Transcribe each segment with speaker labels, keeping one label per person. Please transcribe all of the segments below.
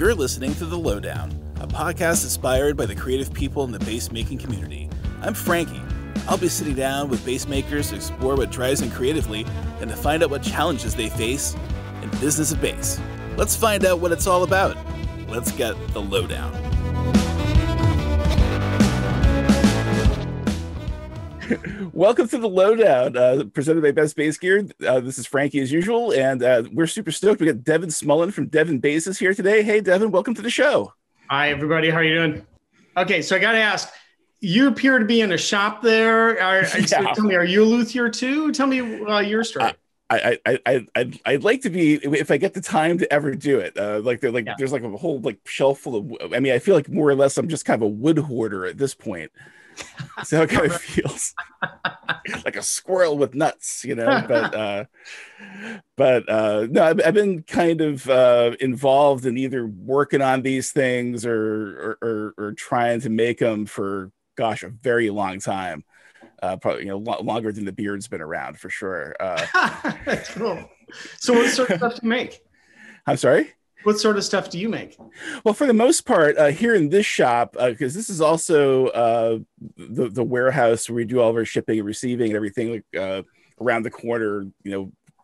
Speaker 1: You're listening to The Lowdown, a podcast inspired by the creative people in the bass making community. I'm Frankie. I'll be sitting down with bass makers to explore what drives them creatively and to find out what challenges they face in the business of bass. Let's find out what it's all about. Let's get The Lowdown. Welcome to The Lowdown, presented by Best Bass Gear. This is Frankie as usual, and we're super stoked. We got Devon Smullen from Devon Basses here today. Hey, Devon, welcome to the show.
Speaker 2: Hi, everybody. How are you doing? Okay, so I got to ask, you appear to be in a shop there. Tell me, are you a luthier too? Tell me your story.
Speaker 1: I'd like to be, if I get the time to ever do it. There's like a whole shelf full of. I mean, I feel like more or less I'm just kind of a wood hoarder at this point. So it kind of feels like a squirrel with nuts, you know. But no, I've been kind of involved in either working on these things or trying to make them for, gosh, a very long time. Probably longer than the beard's been around, for sure.
Speaker 2: That's cool. So what sort of stuff do you make?
Speaker 1: I'm sorry?
Speaker 2: What sort of stuff do you make?
Speaker 1: Well, for the most part, here in this shop, because this is also the warehouse where we do all of our shipping and receiving and everything, around the corner,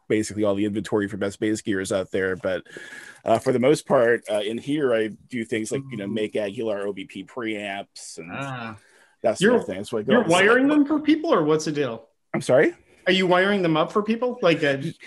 Speaker 1: basically all the inventory for Best Bass Gear is out there. But for the most part, in here, I do things like, make Aguilar OBP preamps and that sort of thing. So
Speaker 2: you're wiring them for people, or what's the deal?
Speaker 1: I'm sorry?
Speaker 2: Are you wiring them up for people?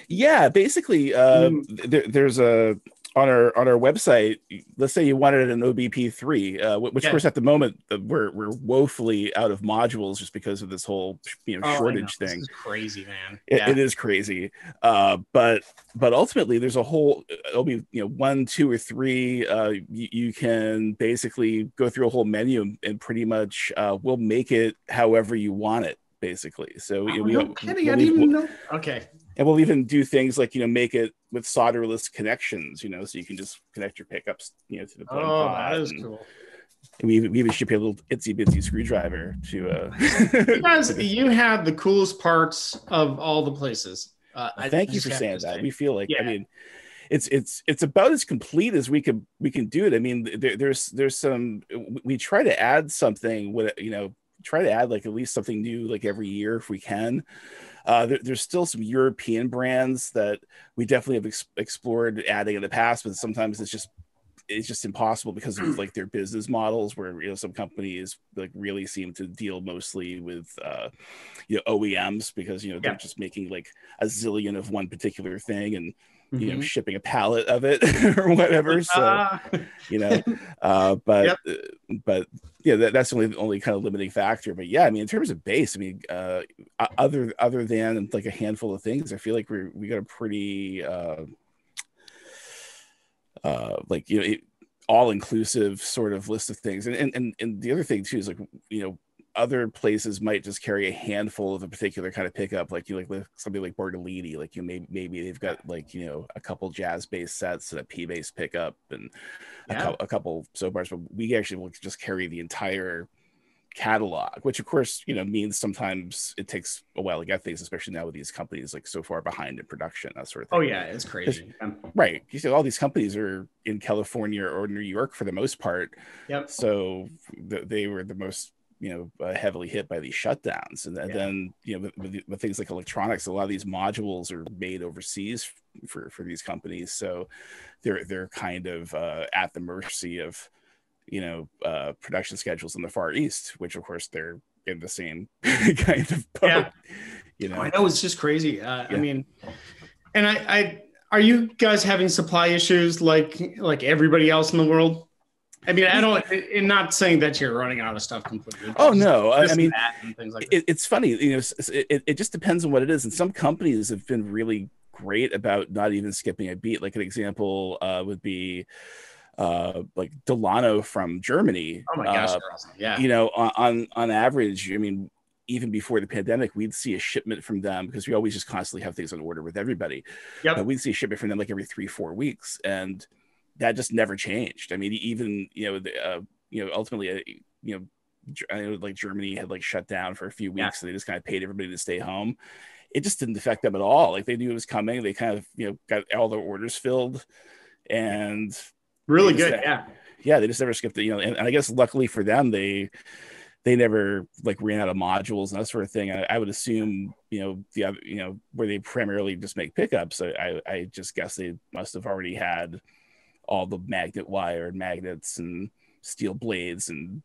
Speaker 1: Yeah, basically, there's a... On our website, let's say you wanted an OBP3, which of course at the moment we're woefully out of modules just because of this whole shortage thing.
Speaker 2: This is crazy, man.
Speaker 1: It is crazy, but ultimately there's a whole OB 1, 2, or 3. You can basically go through a whole menu and pretty much we'll make it however you want it, basically. So
Speaker 2: no kidding, I didn't even know. Okay.
Speaker 1: And we'll even do things like, make it with solderless connections, so you can just connect your pickups, to the plug pod.
Speaker 2: That is cool.
Speaker 1: And we even ship you a little itsy bitsy screwdriver to.
Speaker 2: You have the coolest parts of all the places.
Speaker 1: Thank you for saying that. We feel like, I mean, it's about as complete as we can do it. I mean, there's some, we try to add something with, try to add like at least something new like every year if we can. There's still some European brands that we definitely have explored adding in the past, but sometimes it's just impossible because of like their business models, where some companies like really seem to deal mostly with OEMs because they're just making like a zillion of one particular thing and shipping a pallet of it or whatever. So but that's the only kind of limiting factor. But yeah, I mean, in terms of bass, I mean, other than like a handful of things, I feel like we got a pretty all-inclusive sort of list of things. And the other thing too is like, other places might just carry a handful of a particular kind of pickup, like something like Borgolini, like maybe they've got like a couple jazz bass sets and a P bass pickup and a couple soap bars, but we actually will just carry the entire catalog, which of course means sometimes it takes a while to get things, especially now with these companies like so far behind in production, that sort of thing.
Speaker 2: Oh yeah, it's crazy.
Speaker 1: Right, all these companies are in California or New York for the most part.
Speaker 2: Yep.
Speaker 1: So they were the most heavily hit by these shutdowns, and then with things like electronics, a lot of these modules are made overseas for these companies, so they're kind of at the mercy of production schedules in the Far East, which of course they're in the same kind of boat.
Speaker 2: I know, it's just crazy. I mean, and I are you guys having supply issues like everybody else in the world? I mean, I'm not saying that you're running out of stuff completely.
Speaker 1: Oh no, I mean,
Speaker 2: things like
Speaker 1: it's funny. It just depends on what it is. And some companies have been really great about not even skipping a beat. Like an example would be like Delano from Germany.
Speaker 2: Oh my gosh, they're awesome. Yeah.
Speaker 1: On average, I mean, even before the pandemic, we'd see a shipment from them because we always just constantly have things on order with everybody.
Speaker 2: Yep.
Speaker 1: We'd see a shipment from them like every 3-4 weeks, and that just never changed. I mean, even ultimately, I know like Germany had like shut down for a few weeks, and they just kind of paid everybody to stay home. It just didn't affect them at all. Like they knew it was coming. They kind of got all their orders filled, and
Speaker 2: Really good.
Speaker 1: Yeah. They just never skipped it, and I guess luckily for them, they never like ran out of modules and that sort of thing. I would assume, where they primarily just make pickups. I just guess they must have already had all the magnet wire and magnets and steel blades and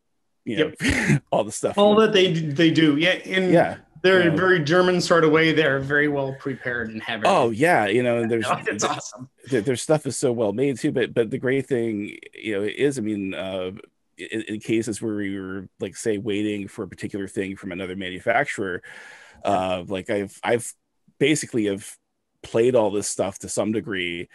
Speaker 1: all the stuff.
Speaker 2: All that they do. Yeah. They're a very German sort of way. They're very well prepared and have everything.
Speaker 1: Oh yeah, and there's
Speaker 2: it's awesome.
Speaker 1: Their stuff is so well made too. But the great thing, is, I mean, in cases where we were like, say, waiting for a particular thing from another manufacturer, like I've basically have played all this stuff to some degree,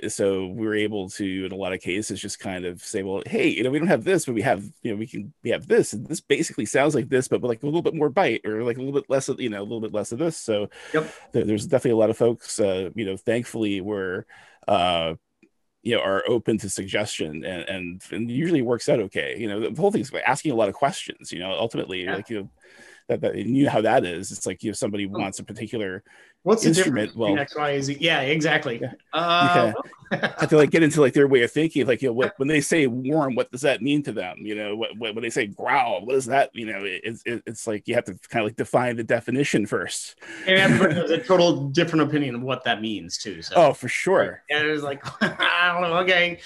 Speaker 1: so we're able to, in a lot of cases, just kind of say, well, hey, we don't have this, but we have, we have this, and this basically sounds like this, but with like a little bit more bite, or like a little bit less of, a little bit less of this. So there's definitely a lot of folks, thankfully, were are open to suggestion, and usually works out okay. The whole thing is asking a lot of questions, ultimately, like, that how that is. It's like, somebody wants a particular instrument.
Speaker 2: Well, X, Y, Z. Yeah, exactly.
Speaker 1: You have to like get into like their way of thinking, like, when they say warm, what does that mean to them? When they say growl, what is that? It's like you have to kind of like define the definition first.
Speaker 2: And everybody has a total different opinion of what that means too. So.
Speaker 1: Oh, for sure.
Speaker 2: And it's like, I don't know. Okay,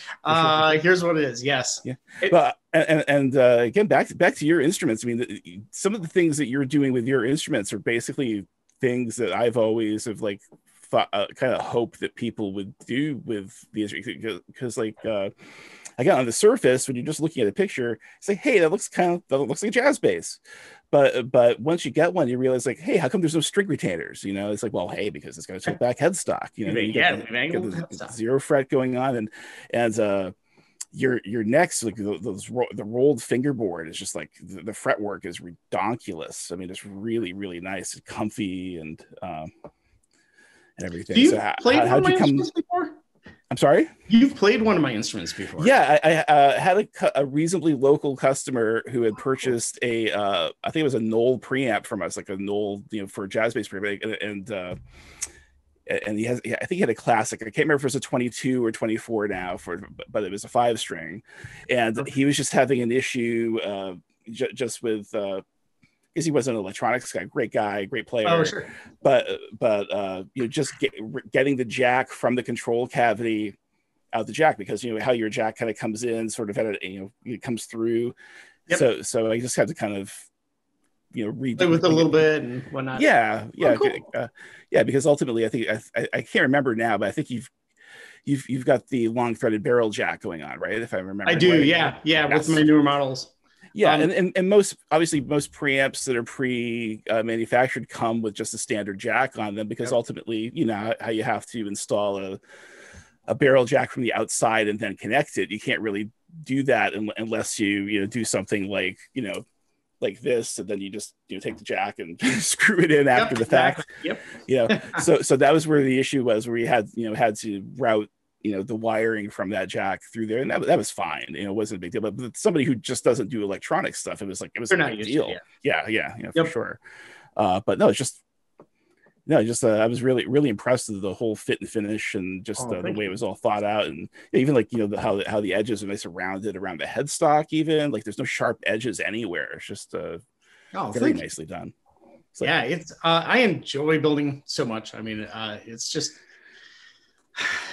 Speaker 2: here's what it is. Yes.
Speaker 1: Yeah. But again, back to your instruments. I mean, some of the things that you're doing with your instruments are basically things that I've always have like thought, kind of hoped that people would do with the instrument, because like again, on the surface, when you're just looking at a picture, it's like, hey, that looks like a jazz bass. But once you get one, you realize, like, hey, how come there's no string retainers? It's like, well, hey, because it's got a tilt back headstock. You get the zero fret going on, and your necks, like the rolled fingerboard, is just like the fretwork is redonkulous. I mean, it's really, really nice and comfy, and everything.
Speaker 2: Do you play one of my instruments before?
Speaker 1: I'm sorry?
Speaker 2: You've played one of my instruments before.
Speaker 1: Yeah, I had a reasonably local customer who had purchased I think it was a Knoll preamp from us, like a Knoll, for a jazz bass preamp, and I think he had a classic. I can't remember if it was a 22 or 24 now, but it was a 5-string, and he was just having an issue just with. Because he wasn't an electronics guy, great guy, great player.
Speaker 2: Oh, sure.
Speaker 1: But just getting the jack from the control cavity out the jack, because how your jack kind of comes in, sort of it comes through. Yep. So I just had to kind of read
Speaker 2: play with it a little bit and whatnot.
Speaker 1: Yeah.
Speaker 2: Oh, cool.
Speaker 1: Yeah, because ultimately I think I can't remember now, but I think you've got the long threaded barrel jack going on, right? If I remember.
Speaker 2: I do.
Speaker 1: Right.
Speaker 2: Yeah. Yes. With my newer models.
Speaker 1: Yeah, and most preamps that are pre-manufactured come with just a standard jack on them, because ultimately, how you have to install a barrel jack from the outside and then connect it. You can't really do that unless you do something like like this, and then you just take the jack and screw it in after the fact.
Speaker 2: Yep.
Speaker 1: So that was where the issue was, where you had to route the wiring from that jack through there, and that was fine. It wasn't a big deal. But somebody who just doesn't do electronic stuff, it was a big deal. For sure. But no, it's just I was really, really impressed with the whole fit and finish, and just the way it was all thought out, and even like how the edges are nice and rounded around the headstock. Even like there's no sharp edges anywhere. It's just very nicely done.
Speaker 2: So, yeah, it's I enjoy building so much. I mean, it's just.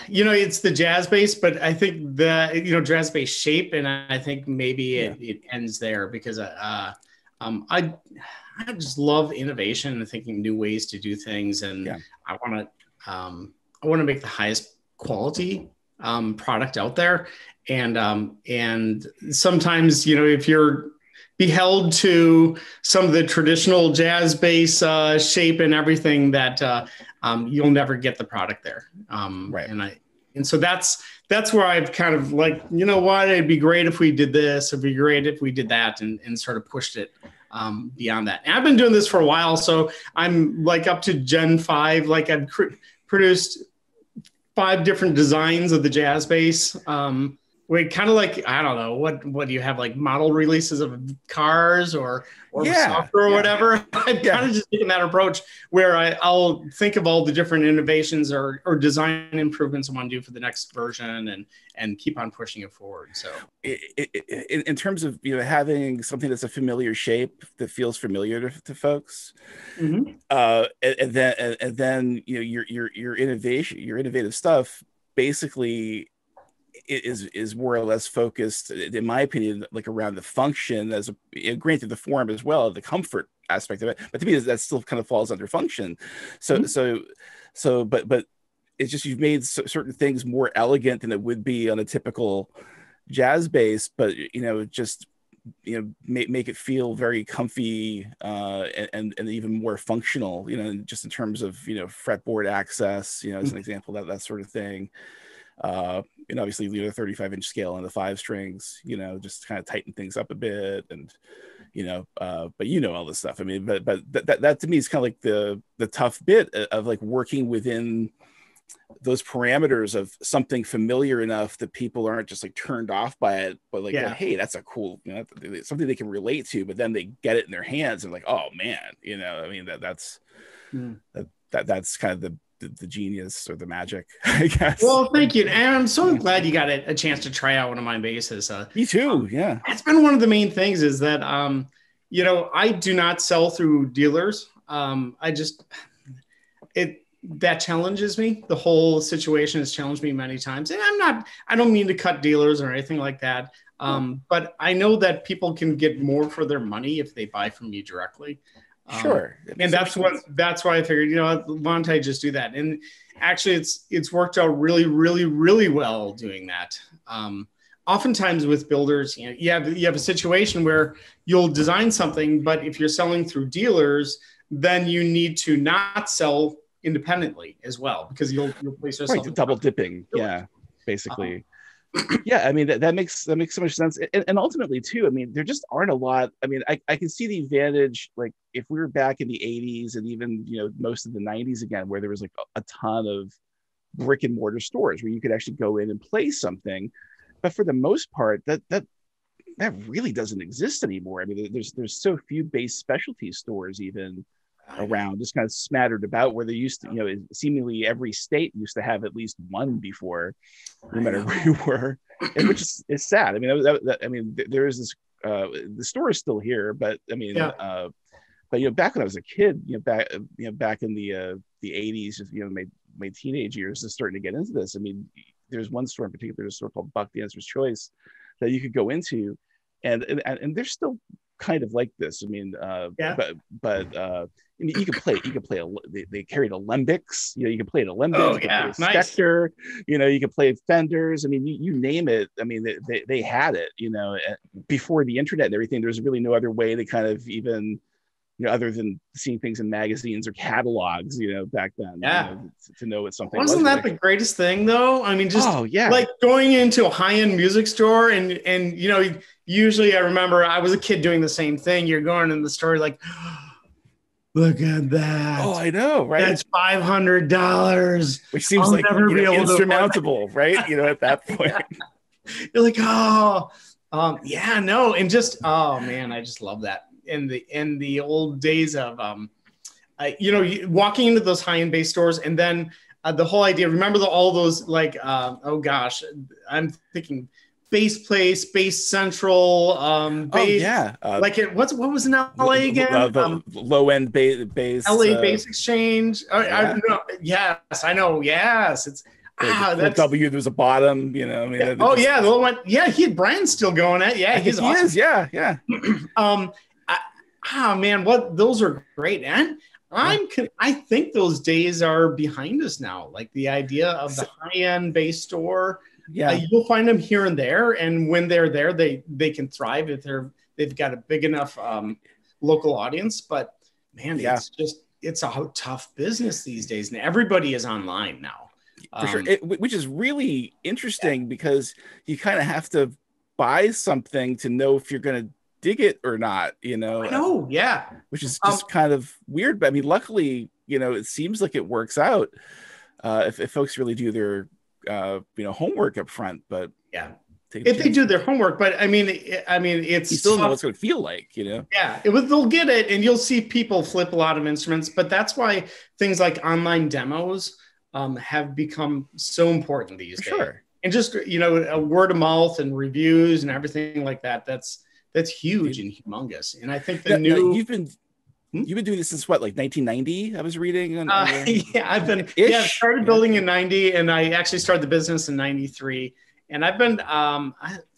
Speaker 2: It's the jazz bass, but I think the jazz bass shape, and I think maybe it ends there, because I just love innovation and thinking new ways to do things, and I want to make the highest quality product out there, and sometimes if you're beheld to some of the traditional jazz bass shape and everything, that you'll never get the product there.
Speaker 1: Right.
Speaker 2: And so that's where I've kind of like, what, it'd be great if we did this, it'd be great if we did that, and sort of pushed it beyond that. And I've been doing this for a while, so I'm like up to Gen 5. Like I've produced 5 different designs of the jazz bass, Wait, kind of like, I don't know, what do you have, like model releases of cars or software or whatever? I'm kind of just taking that approach where I'll think of all the different innovations or design improvements I want to do for the next version and keep on pushing it forward. So
Speaker 1: in terms of, having something that's a familiar shape that feels familiar to folks, and then your innovative stuff basically is more or less focused, in my opinion, like around the function, as granted the form as well, the comfort aspect of it, but to me that still kind of falls under function. But it's just, you've made certain things more elegant than it would be on a typical jazz bass, but just make it feel very comfy, and even more functional, just in terms of fretboard access, as an example, that sort of thing. And obviously the 35-inch scale on the 5 strings, just kind of tighten things up a bit, and but all this stuff. I mean, but that to me is kind of like the tough bit of like working within those parameters of something familiar enough that people aren't just like turned off by it, but like, hey, that's a cool, something they can relate to, but then they get it in their hands and like, oh man, I mean, that's kind of the genius or the magic, I guess.
Speaker 2: Well, thank you. And I'm so glad you got a chance to try out one of my basses.
Speaker 1: Me too. Yeah.
Speaker 2: It's been one of the main things is that, I do not sell through dealers. That challenges me. The whole situation has challenged me many times. And I don't mean to cut dealers or anything like that. But I know that people can get more for their money if they buy from me directly.
Speaker 1: Sure.
Speaker 2: And that's why I figured, why don't I just do that? And actually it's worked out really, really, really well doing that. Oftentimes with builders, you have a situation where you'll design something, but if you're selling through dealers, then you need to not sell independently as well, because you'll place yourself
Speaker 1: double dipping. Yeah, basically. Yeah, I mean that makes so much sense, and ultimately too, I mean, there just aren't a lot. I mean, I can see the advantage, like if we were back in the 80s and even most of the 90s again, where there was like a ton of brick and mortar stores where you could actually go in and play something, but for the most part that really doesn't exist anymore. I mean, there's so few bass specialty stores even around, just kind of smattered about, where they used to, seemingly every state used to have at least one before, no matter where you were, and which is sad. I mean, there is this, the store is still here, but I mean, but back when I was a kid, back in the 80s, just my teenage years, just starting to get into this. I mean, there's one store in particular, there's a store called Buck Dancer's Choice that you could go into, and they're still kind of like this. I mean, but you could play. They carried alembics. You could play an alembic.
Speaker 2: Oh yeah, nice.
Speaker 1: Spectre. You could play Fenders. I mean, you name it. I mean, they had it. Before the internet and everything, there's really no other way to kind of even, other than seeing things in magazines or catalogs. Back then.
Speaker 2: Yeah.
Speaker 1: To know what something
Speaker 2: wasn't
Speaker 1: was
Speaker 2: that the greatest thing though? I mean, just like going into a high-end music store and usually I remember I was a kid doing the same thing. You're going in the store like, look at that.
Speaker 1: Oh, I know, right?
Speaker 2: That's $500.
Speaker 1: Which seems like insurmountable, right? At that point.
Speaker 2: You're like, and just, oh man, I just love that. In the old days of, walking into those high-end bass stores, and then the whole idea, remember all those like, I'm thinking Bass Place, Bass Central, what was in LA again?
Speaker 1: The low end bass,
Speaker 2: LA Bass Exchange. I know. Yes, it's
Speaker 1: that's W. There's a bottom. I mean,
Speaker 2: the little one. Yeah, Brian's still going at. Yeah,
Speaker 1: he's awesome. Is. Yeah.
Speaker 2: Man, those are great, and I think those days are behind us now. Like the idea of the high end bass store. Yeah, you'll find them here and there, and when they're there, they can thrive if they've got a big enough local audience. But man, it's a tough business these days, and everybody is online now.
Speaker 1: For sure, which is really interesting because you kind of have to buy something to know if you're going to dig it or not. I
Speaker 2: know,
Speaker 1: which is just kind of weird. But I mean, luckily, it seems like it works out if folks really do their homework up front. But
Speaker 2: if they do their homework. But I mean, it's
Speaker 1: you still know what it's going to feel like, you know?
Speaker 2: Yeah, they'll get it, and you'll see people flip a lot of instruments. But that's why things like online demos have become so important these days.
Speaker 1: Sure.
Speaker 2: And just, a word of mouth and reviews and everything like that. That's huge and humongous. And I think
Speaker 1: you've been doing this since what, like 1990? I was reading.
Speaker 2: I started building in 90, and I actually started the business in 93. And I've been,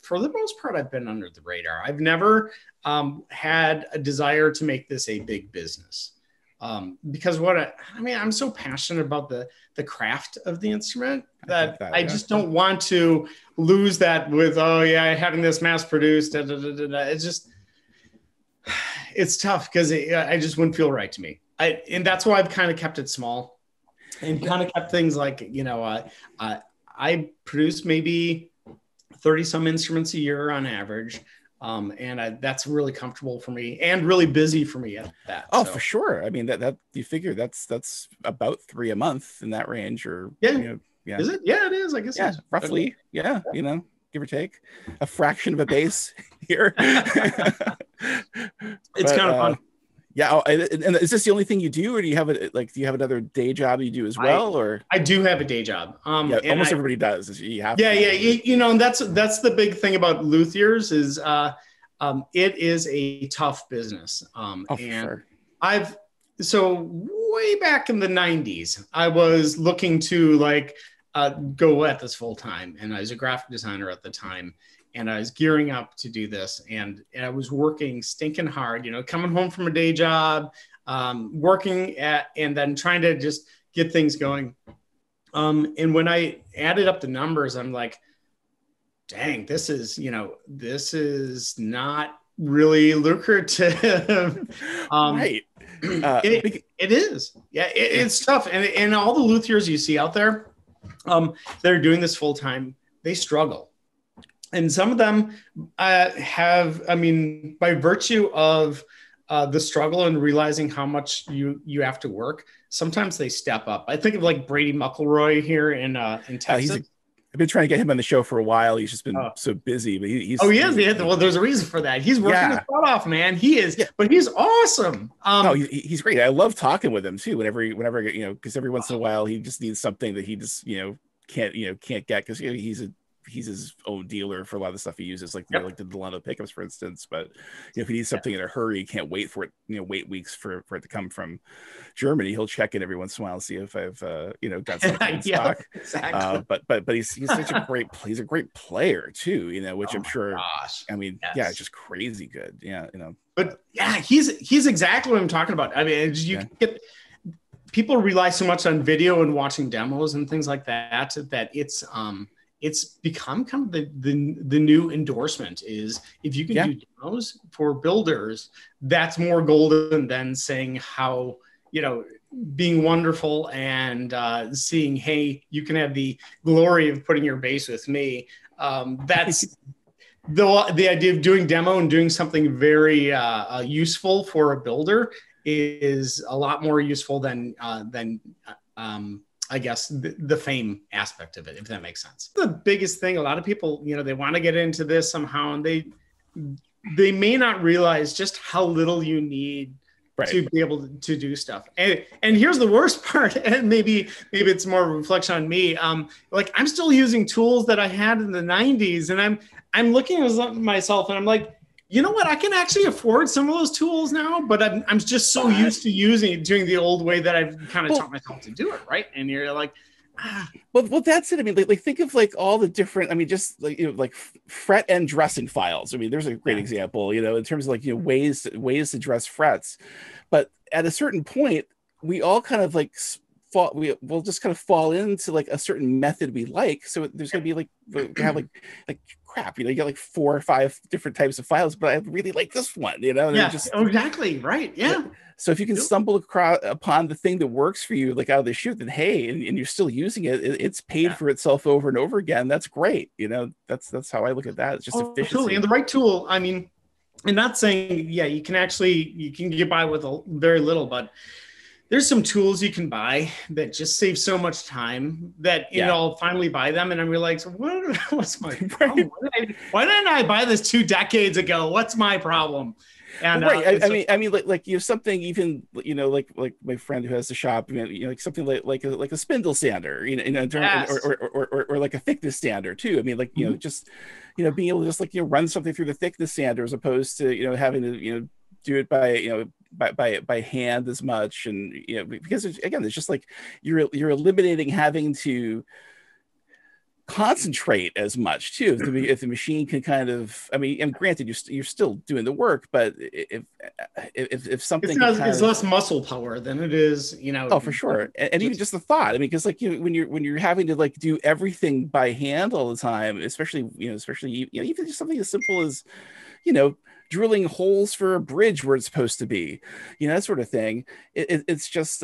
Speaker 2: for the most part, I've been under the radar. I've never had a desire to make this a big business. Because I'm so passionate about the craft of the instrument that I just don't want to lose that with, having this mass produced. It's just, it's tough because I just wouldn't feel right to me. And that's why I've kind of kept it small and kind of kept things like, I produce maybe 30 some instruments a year on average. And that's really comfortable for me and really busy for me at that.
Speaker 1: Oh, so. For sure. I mean, that you figure that's about 3 a month in that range, or
Speaker 2: yeah. Is it? Yeah, it is. I guess.
Speaker 1: Yeah, roughly. Okay. Yeah, give or take a fraction of a bass here.
Speaker 2: It's kind of fun.
Speaker 1: Yeah. And is this the only thing you do, or do you have do you have another day job you do as well? Or
Speaker 2: I do have a day job.
Speaker 1: Almost everybody does. You have.
Speaker 2: Yeah. And that's the big thing about luthiers is it is a tough business.
Speaker 1: Sure.
Speaker 2: So way back in the 90s, I was looking to go at this full time, and I was a graphic designer at the time. And I was gearing up to do this, and I was working stinking hard, coming home from a day job, working and then trying to just get things going. And when I added up the numbers, I'm like, dang, this is not really lucrative.
Speaker 1: Right.
Speaker 2: It is. Yeah, it's tough. And all the luthiers you see out there, they're doing this full time, they struggle. And some of them by virtue of the struggle and realizing how much you have to work, sometimes they step up. I think of like Brady McElroy here in Texas.
Speaker 1: I've been trying to get him on the show for a while. He's just been so busy, but he's.
Speaker 2: Oh, he is. Well, there's a reason for that. He's working his butt off, man. He is, but he's awesome.
Speaker 1: He's great. I love talking with him too. Whenever because every once in a while he just needs something that he just can't get because he's his own dealer for a lot of the stuff he uses, like the Delano pickups, for instance. But if he needs something in a hurry, he can't wait for it. Wait weeks for it to come from Germany. He'll check in every once in a while and see if I've got something in stock.
Speaker 2: Exactly.
Speaker 1: But he's such a great he's a great player too. Which I'm sure.
Speaker 2: Gosh.
Speaker 1: I mean, it's just crazy good. Yeah,
Speaker 2: But he's exactly what I'm talking about. I mean, get. People rely so much on video and watching demos and things like that it's become kind of the new endorsement is if you can do demos for builders, that's more golden than saying how, being wonderful and seeing, hey, you can have the glory of putting your bass with me. That's the idea of doing demo and doing something very useful for a builder is a lot more useful than I guess the fame aspect of it, if that makes sense. The biggest thing, a lot of people, they want to get into this somehow, and they may not realize just how little you need to be able to do stuff. And here's the worst part, and maybe it's more of a reflection on me. I'm still using tools that I had in the 90s, and I'm looking at myself and I'm like, you know what? I can actually afford some of those tools now, but I'm just so used to doing the old way that I've kind of taught myself to do it, right? And you're like,
Speaker 1: Well, that's it. I mean, think of all the different. Just fret and dressing files. I mean, there's a great example. In terms of ways to dress frets, but at a certain point, we all kind of we'll just kind of fall into a certain method we like. So there's going to be we have crap, you get 4 or 5 different types of files, but I really like this one,
Speaker 2: exactly right. Yeah.
Speaker 1: So if you can stumble upon the thing that works for you, out of the chute, then hey, and you're still using it, it's paid for itself over and over again. That's great. That's how I look at that. It's just efficiency.
Speaker 2: Totally. And the right tool. I mean, and not saying, you can get by with very little, but there's some tools you can buy that just save so much time that, I'll finally buy them. And I'm like, so what's my problem? Why didn't I buy this 2 decades ago? What's my problem? And
Speaker 1: right. I mean, like something even, like my friend who has the shop, like something like a spindle sander, or like a thickness sander too. I mean, like, just, being able to just run something through the thickness sander as opposed to, having to, do it by hand as much. And, because it's just like you're eliminating having to concentrate as much too, if the machine can kind of, and granted you're still doing the work, but if something
Speaker 2: it's less muscle power than it is,
Speaker 1: oh, for sure. And even just the thought, because when you're having to do everything by hand all the time, especially even just something as simple as drilling holes for a bridge where it's supposed to be, that sort of thing. It's just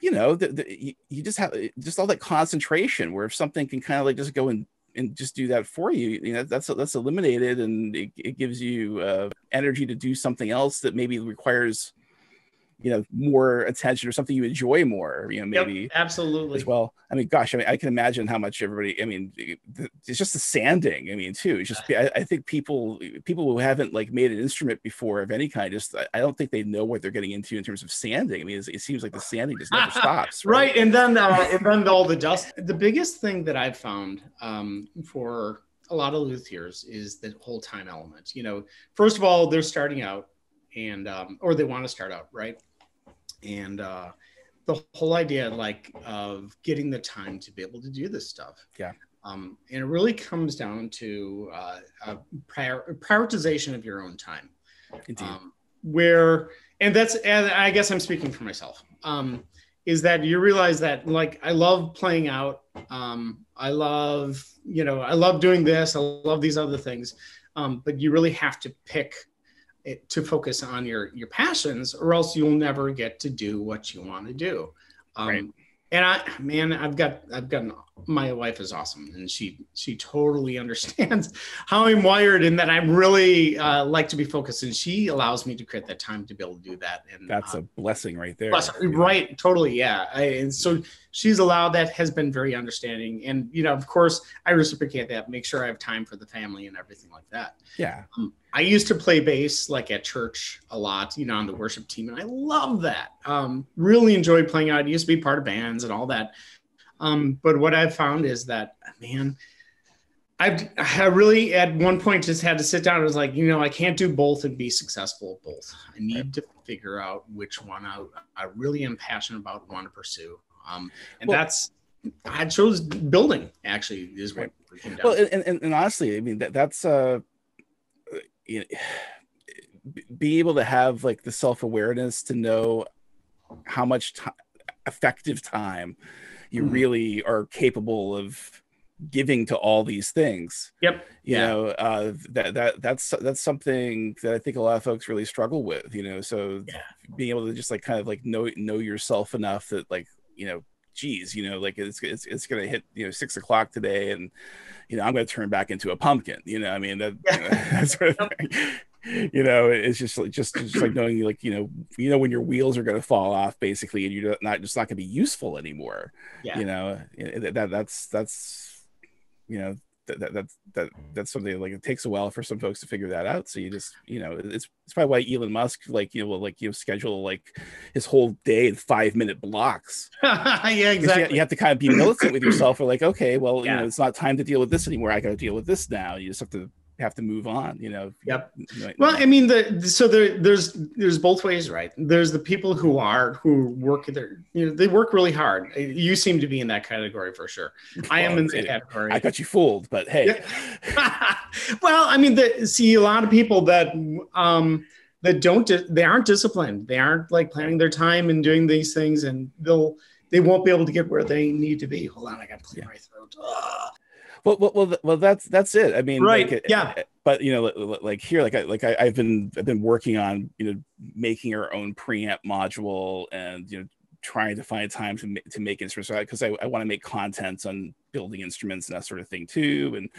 Speaker 1: you just have just all that concentration where if something can kind of just go and just do that for you, that's eliminated, and it gives you energy to do something else that maybe requires more attention or something you enjoy more, maybe.
Speaker 2: Yep, absolutely.
Speaker 1: As well. Gosh, I can imagine how much everybody, it's just the sanding, too. It's just, I think people who haven't made an instrument before of any kind, I don't think they know what they're getting into in terms of sanding. It seems like the sanding just never stops.
Speaker 2: Right. And then all the dust. The biggest thing that I've found for a lot of luthiers is the whole time element. First of all, they're starting out and, or they want to start out, right? And the whole idea of getting the time to be able to do this stuff.
Speaker 1: Yeah.
Speaker 2: And it really comes down to prioritization of your own time.
Speaker 1: Indeed.
Speaker 2: And I guess I'm speaking for myself, is that you realize that I love playing out. I love doing this. I love these other things. But you really have to pick to focus on your passions, or else you'll never get to do what you want to do.
Speaker 1: Right.
Speaker 2: And I've got my wife is awesome, and she totally understands how I'm wired, and that I really like to be focused, and she allows me to create that time to be able to do that. And
Speaker 1: that's a blessing right there.
Speaker 2: Right. Totally. Yeah. And so she's allowed that, has been very understanding. And, of course I reciprocate that, make sure I have time for the family and everything like that.
Speaker 1: Yeah.
Speaker 2: I used to play bass at church a lot, on the worship team. And I love that. Really enjoyed playing out. I used to be part of bands and all that. But what I've found is that, man, I really at one point just had to sit down and was like, I can't do both and be successful at both. I need to figure out which one I really am passionate about, want to pursue. I chose building, actually, is what it came down.
Speaker 1: Well, and honestly, that's be able to have the self-awareness to know how much effective time you really are capable of giving to all these things.
Speaker 2: Yep.
Speaker 1: That's something that I think a lot of folks really struggle with, so being able to just know yourself enough that geez, it's going to hit, 6 o'clock today, and, I'm going to turn back into a pumpkin, that sort of thing. It's just like knowing, when your wheels are going to fall off, basically, and you're not going to be useful anymore.
Speaker 2: Yeah.
Speaker 1: That's something it takes a while for some folks to figure that out. So you just, it's probably why Elon Musk will schedule his whole day in 5-minute blocks.
Speaker 2: Yeah, exactly.
Speaker 1: You have to kind of be militant with yourself. Or okay, well, it's not time to deal with this anymore. I got to deal with this now. You just have to move on.
Speaker 2: Yep. Well, there's both ways, right? There's the people who work they work really hard. You seem to be in that category for sure. I am in that category.
Speaker 1: I got you fooled, but hey.
Speaker 2: Well, see a lot of people that they aren't disciplined. They aren't planning their time and doing these things, and they won't be able to get where they need to be. Hold on, I got to clear my throat.
Speaker 1: Well, that's it.
Speaker 2: Right.
Speaker 1: But here, I've been working on, making our own preamp module and, trying to find time to make instruments, because I want to make content on building instruments and that sort of thing too, and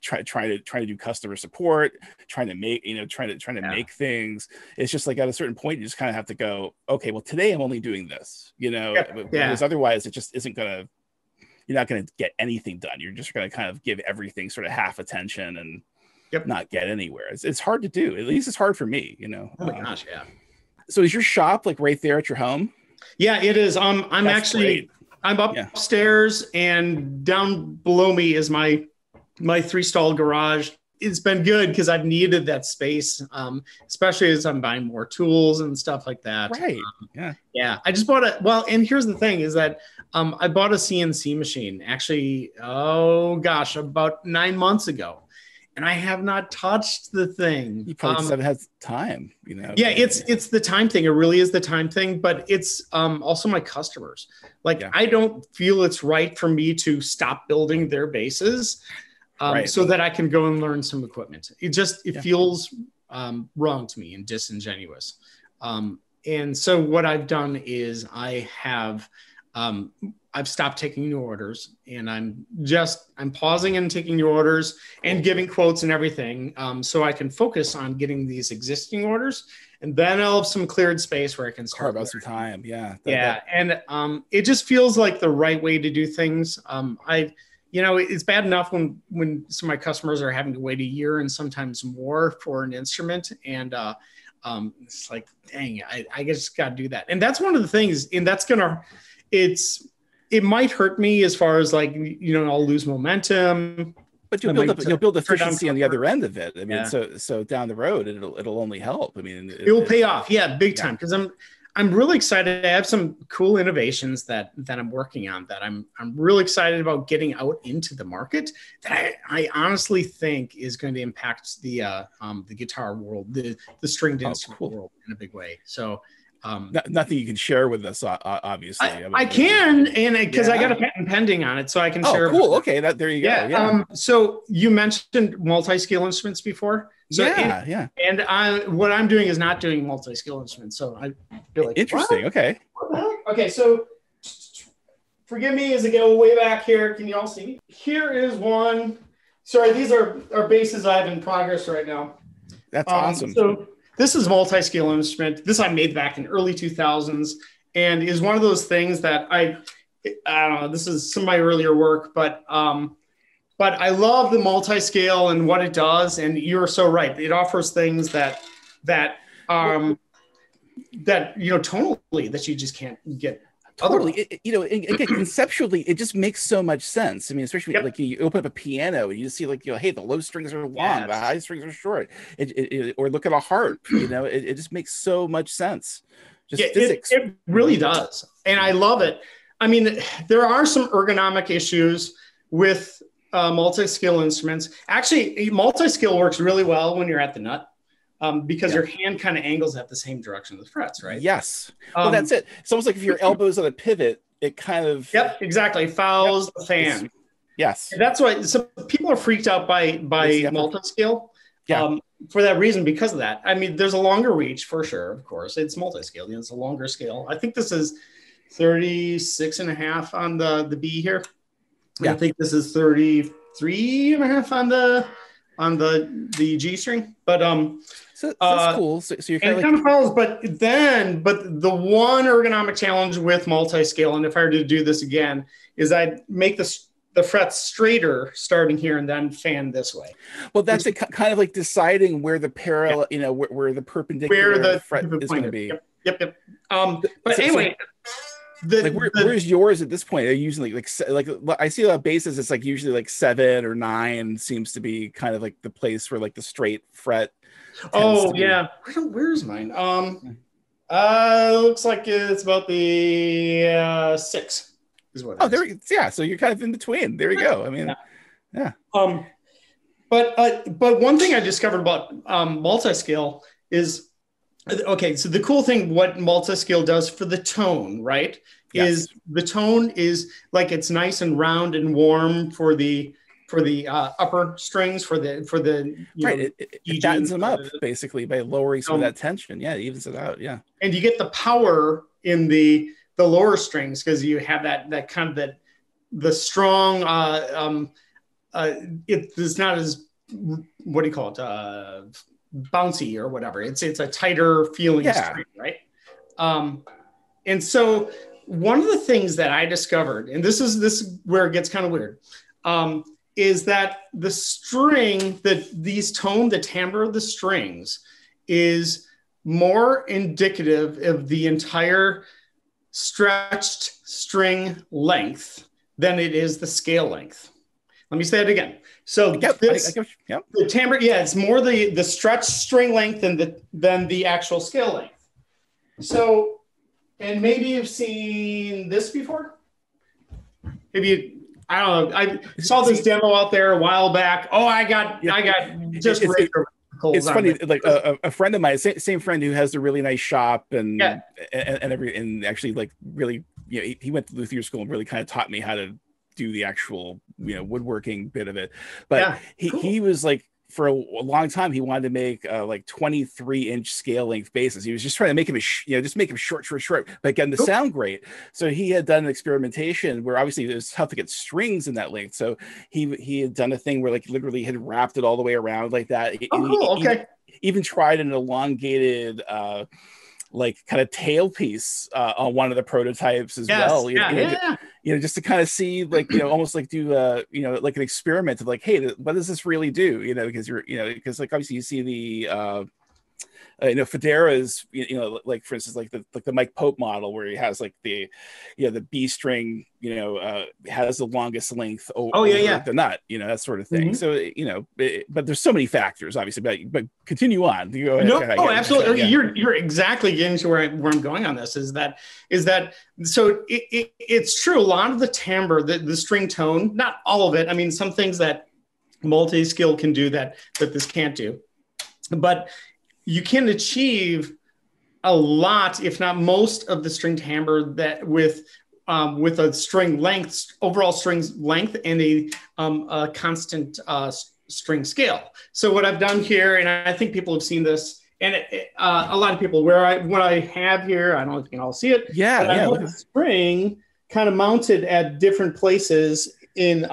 Speaker 1: try to do customer support, trying to make make things. It's just like at a certain point you just kind of have to go, okay, well today I'm only doing this, because otherwise it just isn't gonna, you're not going to get anything done. You're just going to kind of give everything sort of half attention and not get anywhere. It's hard to do. At least it's hard for me,
Speaker 2: Oh my gosh, yeah.
Speaker 1: So is your shop like right there at your home?
Speaker 2: Yeah, it is. I'm actually, I'm upstairs, and down below me is my 3-stall garage. It's been good because I've needed that space, especially as I'm buying more tools and stuff like that.
Speaker 1: Right.
Speaker 2: Yeah. I just bought and here's the thing is that I bought a CNC machine actually, about 9 months ago. And I have not touched the thing.
Speaker 1: You probably just haven't had time,
Speaker 2: Yeah, it's the time thing. It really is the time thing, but it's also my customers. I don't feel it's right for me to stop building their bases so that I can go and learn some equipment. It feels wrong to me and disingenuous. And so what I've done is I've stopped taking new orders, and I'm pausing and taking new orders and giving quotes and everything, so I can focus on getting these existing orders, and then I'll have some cleared space where I can start
Speaker 1: about some time.
Speaker 2: And it just feels like the right way to do things. It's bad enough when some of my customers are having to wait a year and sometimes more for an instrument, and it's like, dang, I just got to do that. And that's one of the things, and it might hurt me as far as I'll lose momentum,
Speaker 1: but you'll build efficiency on the other end of it. I mean, so down the road, it'll only help. I mean,
Speaker 2: it will pay off. Yeah. Big time. Cause I'm really excited. I have some cool innovations that I'm working on that I'm really excited about getting out into the market that I honestly think is going to impact the guitar world, the stringed instrument world in a big way. So,
Speaker 1: nothing you can share with us, obviously.
Speaker 2: I can, and because I got a patent pending on it, so I can share.
Speaker 1: Oh, cool. Okay, there you go. Yeah.
Speaker 2: So you mentioned multi-scale instruments before. So And what I'm doing is not doing multi-scale instruments. So I feel like
Speaker 1: interesting.
Speaker 2: What?
Speaker 1: Okay.
Speaker 2: What the heck? Okay, so forgive me as I go way back here. Can you all see me? Here is one. Sorry, these are bases I have in progress right now.
Speaker 1: That's awesome.
Speaker 2: So this is multi-scale instrument. This I made back in early 2000s, and is one of those things that I don't know. This is some of my earlier work, but I love the multi-scale and what it does. And you're so right. It offers things that tonally that you just can't get.
Speaker 1: Totally. Again, conceptually, it just makes so much sense. I mean, especially like you open up a piano and you see hey, the low strings are long, the high strings are short. Or look at a harp. It just makes so much sense. Just physics.
Speaker 2: It really does, and I love it. I mean, there are some ergonomic issues with multi-scale instruments. Actually, multi-scale works really well when you're at the nut. Because your hand kind of angles at the same direction of the frets, right?
Speaker 1: Yes. Well, that's it. It's almost like if your elbow's on a pivot, it kind of...
Speaker 2: Yep, exactly. Fouls the fan.
Speaker 1: Yes.
Speaker 2: And that's why some people are freaked out by multi-scale for that reason, because of that. I mean, there's a longer reach for sure, of course. It's multi-scale. It's a longer scale. I think this is 36 and a half on the B here. Yeah. I think this is 33 and a half on the G string. But
Speaker 1: so that's cool. So you're
Speaker 2: kind of follows, but the one ergonomic challenge with multi-scale, and if I were to do this again, is I'd make the frets straighter starting here and then fan this way.
Speaker 1: Well, that's kind of like deciding where the parallel, where the perpendicular fret is going to be.
Speaker 2: Yep. But anyway.
Speaker 1: Where's yours at this point? Are you using like I see a lot of bases, it's like usually like 7 or 9 seems to be kind of like the place where like the straight fret.
Speaker 2: Oh yeah. Where's mine? Looks like it's about the 6 is what.
Speaker 1: Oh, so you're kind of in between. There you go. I mean, yeah.
Speaker 2: But one thing I discovered about multi-scale is, okay, so the cool thing what multi-scale does for the tone, right? Yes. Is the tone is like it's nice and round and warm for the upper strings for the
Speaker 1: right. It fattens them up basically by lowering some of that tension. Yeah, it evens it out. Yeah.
Speaker 2: And you get the power in the the lower strings, because you have that kind of the strong. It's not as, what do you call it? Bouncy or whatever. It's a tighter feeling string, right? And so one of the things that I discovered, and this is where it gets kind of weird, is that the string, the timbre of the strings is more indicative of the entire stretched string length than it is the scale length. Let me say it again. So the timbre, it's more the stretched string length than the actual scale length. So, and maybe you've seen this before. I don't know. I saw this demo out there a while back. Oh, I got just
Speaker 1: it's funny. Like a friend of mine, same friend who has a really nice shop and actually like really, he went to Luthier school and really kind of taught me how to do the actual, woodworking bit of it. But he was like, for a long time, he wanted to make like 23-inch scale length bases. He was just trying to make him make him short, but getting to sound great. So he had done an experimentation where obviously it was tough to get strings in that length. So he had done a thing where like literally had wrapped it all the way around like that. Even tried an elongated like kind of tailpiece on one of the prototypes as well. Just to kind of see, like, almost like do like an experiment of like, hey, what does this really do? Because because like obviously you see the Federa's, like for instance, like the Mike Pope model where he has like the B string, has the longest length over the nut, that sort of thing. So, but there's so many factors, obviously, but continue on.
Speaker 2: Absolutely. You're exactly getting to where I'm going on this is that so it's true. A lot of the timbre, the string tone, not all of it. I mean, some things that multi-skill can do that this can't do, but you can achieve a lot, if not most, of the string timbre that with a string length, overall string length, and a constant string scale. So what I've done here, and I think people have seen this, and a lot of people, what I have here, I don't know if you can all see it. I have the string kind of mounted at different places in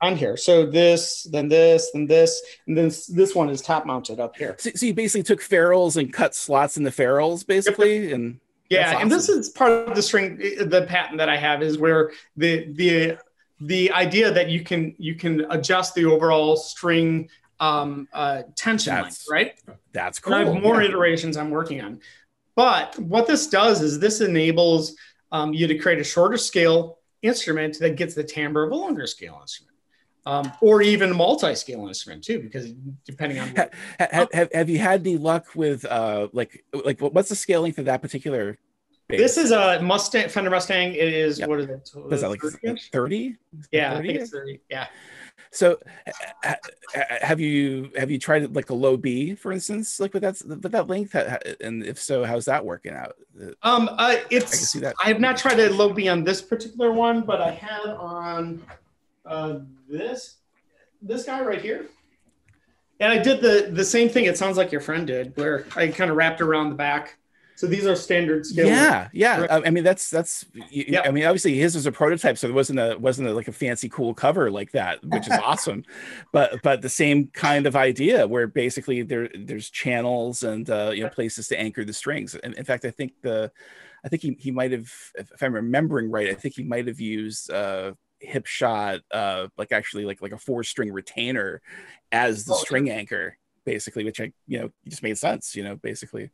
Speaker 2: on here. So this, then this, then this, and then this one is top mounted up here.
Speaker 1: So you basically took ferrules and cut slots in the ferrules, basically, and awesome.
Speaker 2: And this is part of the patent that I have, is where the idea that you can adjust the overall string tension length, right?
Speaker 1: That's cool.
Speaker 2: And I have more iterations I'm working on. But what this does is this enables you to create a shorter scale instrument that gets the timbre of a longer scale instrument. Or even a multi-scale instrument too, because depending on
Speaker 1: have you had any luck with like what's the scale length of that particular bass?
Speaker 2: This is a Fender Mustang. It is what is it?
Speaker 1: Is that like 30?
Speaker 2: Yeah, 30? I think it's 30. Yeah.
Speaker 1: So have you tried like a low B, for instance, like with that length, and if so, how's that working out?
Speaker 2: I have not tried a low B on this particular one, but I had on this guy right here, and I did the same thing. It sounds like your friend did, where I kind of wrapped around the back. So these are standard scale.
Speaker 1: Yeah. I mean, that's. I mean, obviously his was a prototype, so there wasn't like a fancy cool cover like that, which is awesome. But the same kind of idea where basically there's channels and places to anchor the strings. And in fact, I think he might have, if I'm remembering right, I think he might have used hip shot like actually like a 4-string retainer as the string anchor, basically, which just made sense, basically.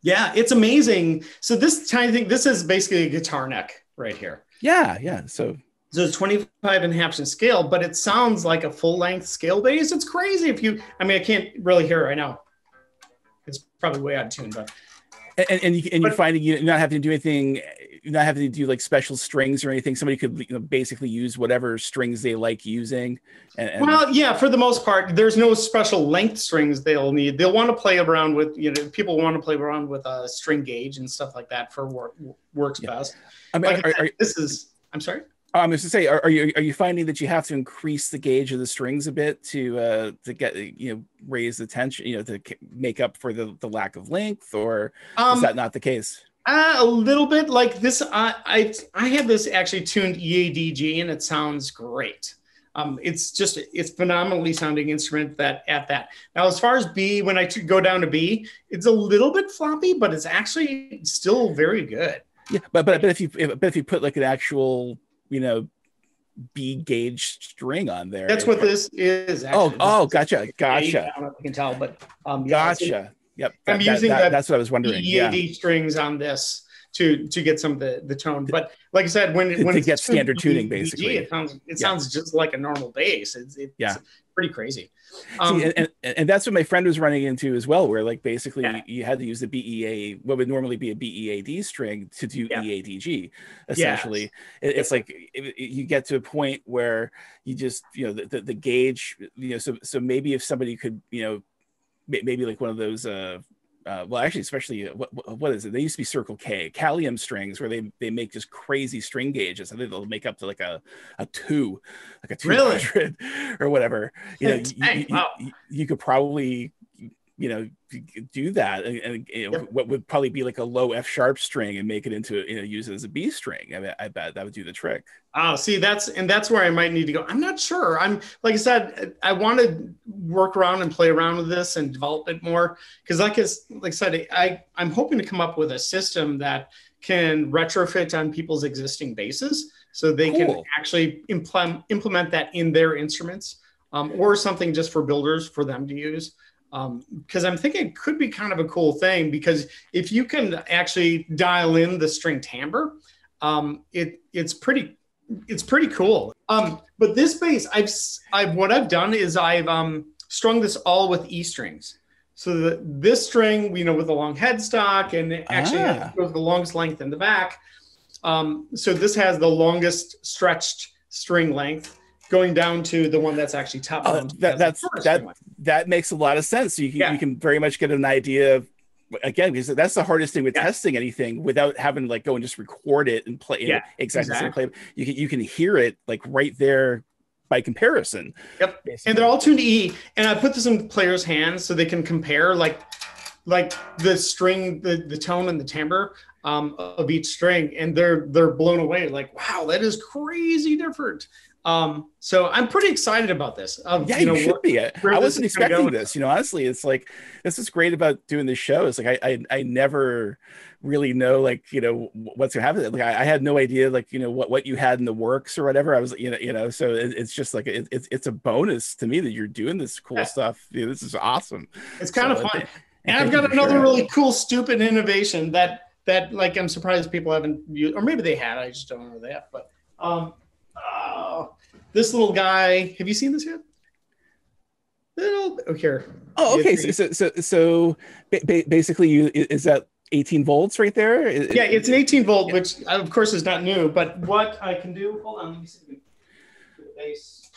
Speaker 2: Yeah, it's amazing. So this tiny thing, this is basically a guitar neck right here.
Speaker 1: Yeah. So
Speaker 2: it's 25.5 scale, but it sounds like a full length scale bass. It's crazy I can't really hear it right now. It's probably way out of tune, but.
Speaker 1: And you're finding you're not having to do anything, you're not having to do like special strings or anything. Somebody could basically use whatever strings they like using.
Speaker 2: Well, yeah, for the most part, there's no special length strings they'll need. They'll want to play around with, people want to play around with a string gauge and stuff like that for works best.
Speaker 1: I mean,
Speaker 2: I'm sorry.
Speaker 1: I was to say, are you finding that you have to increase the gauge of the strings a bit to get raise the tension, to make up for the lack of length, or is that not the case?
Speaker 2: A little bit like this. I have this actually tuned EADG, and it sounds great. It's phenomenally sounding instrument that. Now, as far as B, when I go down to B, it's a little bit floppy, but it's actually still very good.
Speaker 1: Yeah, but if you put like an actual, B gauge string on there.
Speaker 2: That's what this is. Actually.
Speaker 1: Gotcha.
Speaker 2: I don't know if you can tell, but
Speaker 1: gotcha. Yep.
Speaker 2: I'm using
Speaker 1: that's what I was wondering.
Speaker 2: EAD strings on this to get some of the tone. But like I said, when
Speaker 1: to get standard tuning, basically,
Speaker 2: it sounds just like a normal bass. It's pretty crazy.
Speaker 1: See, and that's what my friend was running into as well, where like basically you had to use the BEA, what would normally be a BEAD string, to do EADG. Essentially, it's like you get to a point where you just the gauge, so maybe if somebody could maybe like one of those well, actually, especially what is it? They used to be Circle K, Callium strings, where they make just crazy string gauges. I think they'll make up to like a 200
Speaker 2: really?
Speaker 1: or whatever. You could probably do that, and what would probably be like a low F sharp string and make it into use it as a B string. I mean, I bet that would do the trick.
Speaker 2: Oh, see, that's where I might need to go. I'm not sure. I'm, like I said, I want to work around and play around with this and develop it more, because like I said, I'm hoping to come up with a system that can retrofit on people's existing basses, so they can actually implement that in their instruments, or something just for builders for them to use. Because I'm thinking it could be kind of a cool thing, because if you can actually dial in the string timbre, it's pretty cool. But this bass, what I've done is I've strung this all with E strings. So this string, with the long headstock, and actually goes the longest length in the back. So this has the longest stretched string length, going down to the one that's actually top.
Speaker 1: That makes a lot of sense. So you can very much get an idea of, again, because that's the hardest thing with testing anything without having to like go and just record it and play exactly. Play. You can hear it like right there by comparison.
Speaker 2: Yep. Basically. And they're all tuned to E, and I put this in players' hands so they can compare like the string, the tone and the timbre of each string, and they're blown away. Like, wow, that is crazy different. So I'm pretty excited about this.
Speaker 1: You should be. I wasn't expecting this. Honestly, it's like, this is great about doing this show. It's like I never really know what's gonna happen. Like I had no idea what you had in the works or whatever. I was so it's just like it's a bonus to me that you're doing this cool stuff. This is awesome.
Speaker 2: It's kind of fun. And I've got another really cool, stupid innovation that like I'm surprised people haven't used, or maybe they had. I just don't know that. But this little guy, have you seen this yet? Here.
Speaker 1: Oh, okay. So basically, is that 18 volts right there?
Speaker 2: It's an 18 volt, which of course is not new. But what I can do, hold on, let me see. Bass.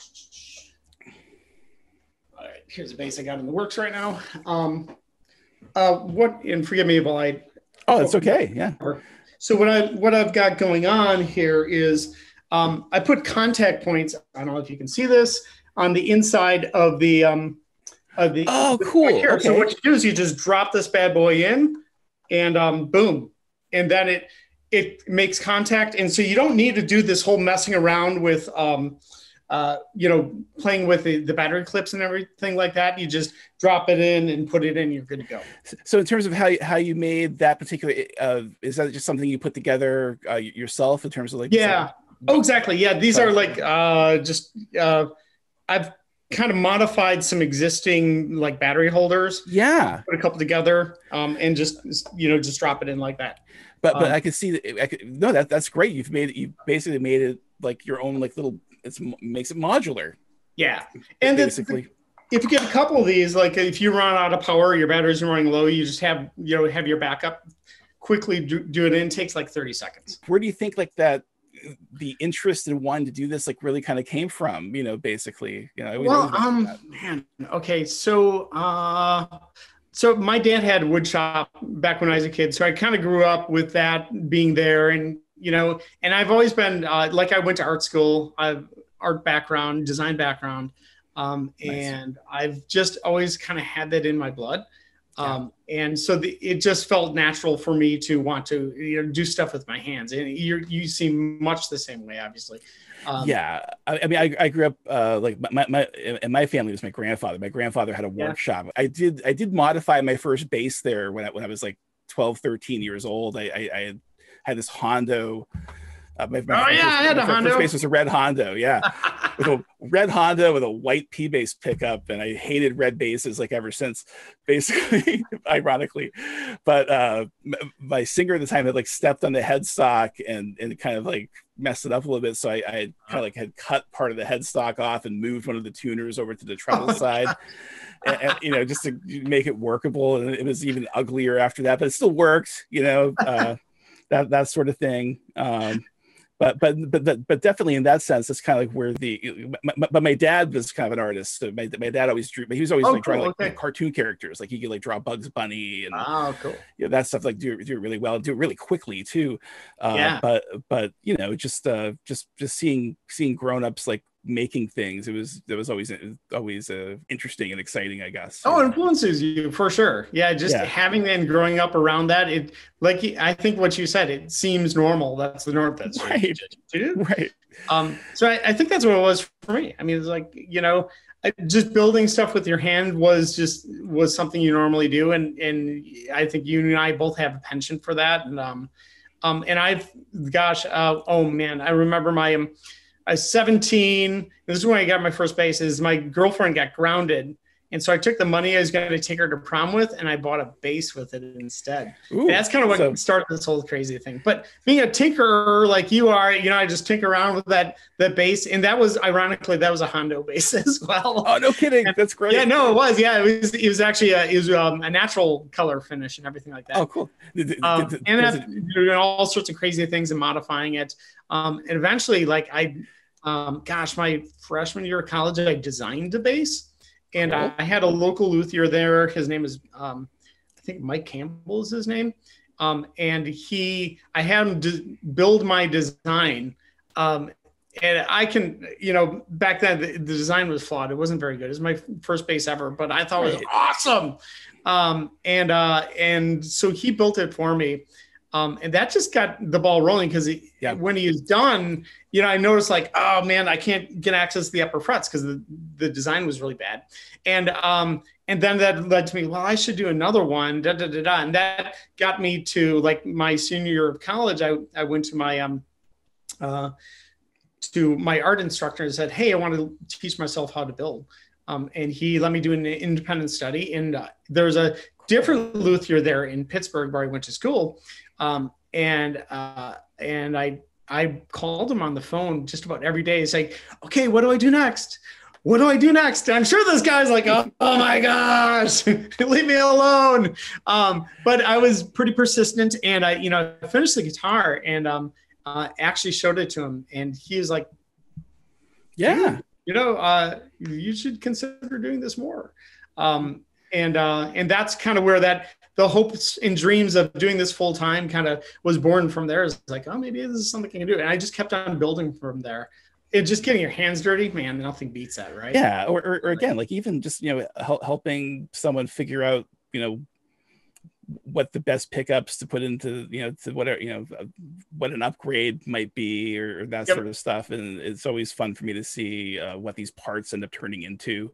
Speaker 2: All right, here's a bass I got in the works right now. And forgive me if I.
Speaker 1: Oh, it's okay. Yeah.
Speaker 2: So what I've got going on here is I put contact points. I don't know if you can see this on the inside of the
Speaker 1: Oh, cool.
Speaker 2: Okay. So what you do is you just drop this bad boy in, and boom, and then it makes contact. And so you don't need to do this whole messing around with playing with the battery clips and everything like that. You just drop it in and put it in, you're good to go.
Speaker 1: So in terms of how you made that particular, is that just something you put together yourself in terms of like?
Speaker 2: Yeah. Oh, exactly. Yeah. These are like I've kind of modified some existing like battery holders.
Speaker 1: Yeah.
Speaker 2: Put a couple together and just drop it in like that.
Speaker 1: But I can see that. That's great. You basically made it like your own like little. Makes it modular.
Speaker 2: Yeah. And basically, if you get a couple of these, like if you run out of power, your batteries are running low, you just have your backup, quickly do it in. It takes like 30 seconds.
Speaker 1: Where do you think like that the interest in wanting to do this like really kind of came from, basically?
Speaker 2: Man, okay. So my dad had a wood shop back when I was a kid. So I kind of grew up with that being there, and and I've always been like, I went to art school, I've art background, design background. Nice. And I've just always kind of had that in my blood. And so it just felt natural for me to want to, do stuff with my hands. And you seem much the same way, obviously.
Speaker 1: I mean, I grew up like my in my family was my grandfather. My grandfather had a workshop. I did modify my first bass there when I was like 12, 13 years old. I had this Hondo.
Speaker 2: I had a Hondo.
Speaker 1: First bass was a red Hondo, with a red Honda with a white P bass pickup, and I hated red basses like ever since, basically, ironically. But my singer at the time had like stepped on the headstock and kind of like messed it up a little bit, so I kind of like had cut part of the headstock off and moved one of the tuners over to the treble side. And just to make it workable. And it was even uglier after that, but it still worked, that sort of thing. But definitely in that sense, it's kind of like where but my dad was kind of an artist. So my dad always drew, but he was always drawing like cartoon characters. Like he could like draw Bugs Bunny and
Speaker 2: cool.
Speaker 1: That stuff, like do it really well, do it really quickly too. But just seeing grown-ups like making things, it was always interesting and exciting, I guess.
Speaker 2: It influences you for sure. Having and growing up around that, it, like I think what you said, it seems normal. That's the norm. That's
Speaker 1: right. Right.
Speaker 2: So I think that's what it was for me. I mean, it's like, just building stuff with your hand was something you normally do, and I think you and I both have a penchant for that. And I remember I was 17. This is when I got my first bass. My girlfriend got grounded. And so I took the money I was going to take her to prom with, and I bought a bass with it instead. Ooh, that's kind of what started this whole crazy thing. But being a tinkerer like you are, I just tinker around with that bass. And that was, ironically, that was a Hondo bass as well.
Speaker 1: Oh, no kidding. That's great.
Speaker 2: Yeah, no, it was. Yeah, it was actually a natural color finish and everything like that.
Speaker 1: Oh, cool.
Speaker 2: Doing all sorts of crazy things and modifying it. And eventually, like my freshman year of college, I designed a bass. And I had a local luthier there. His name is, I think Mike Campbell is his name. And I had him build my design. And I can, back then the design was flawed. It wasn't very good. It was my first bass ever, but I thought it was awesome. And so he built it for me. And that just got the ball rolling because when he was done, I noticed like, oh man, I can't get access to the upper frets because the design was really bad. And then that led to me, well, I should do another one, And that got me to like my senior year of college. I went to my art instructor and said, hey, I want to teach myself how to build. And he let me do an independent study. And there was a different luthier there in Pittsburgh where I went to school. And I called him on the phone just about every day. It's like, okay, what do I do next? What do I do next? And I'm sure this guy's like, oh my gosh, leave me alone. But I was pretty persistent, and I finished the guitar and actually showed it to him, and he was like, yeah, you should consider doing this more. And that's kind of where the hopes and dreams of doing this full time kind of was born from there. It's like, oh, maybe this is something I can do. And I just kept on building from there. And just getting your hands dirty, man, nothing beats that, right?
Speaker 1: Yeah. Or again, like even just, helping someone figure out, what the best pickups to put into, to whatever, what an upgrade might be or that sort of stuff. And it's always fun for me to see what these parts end up turning into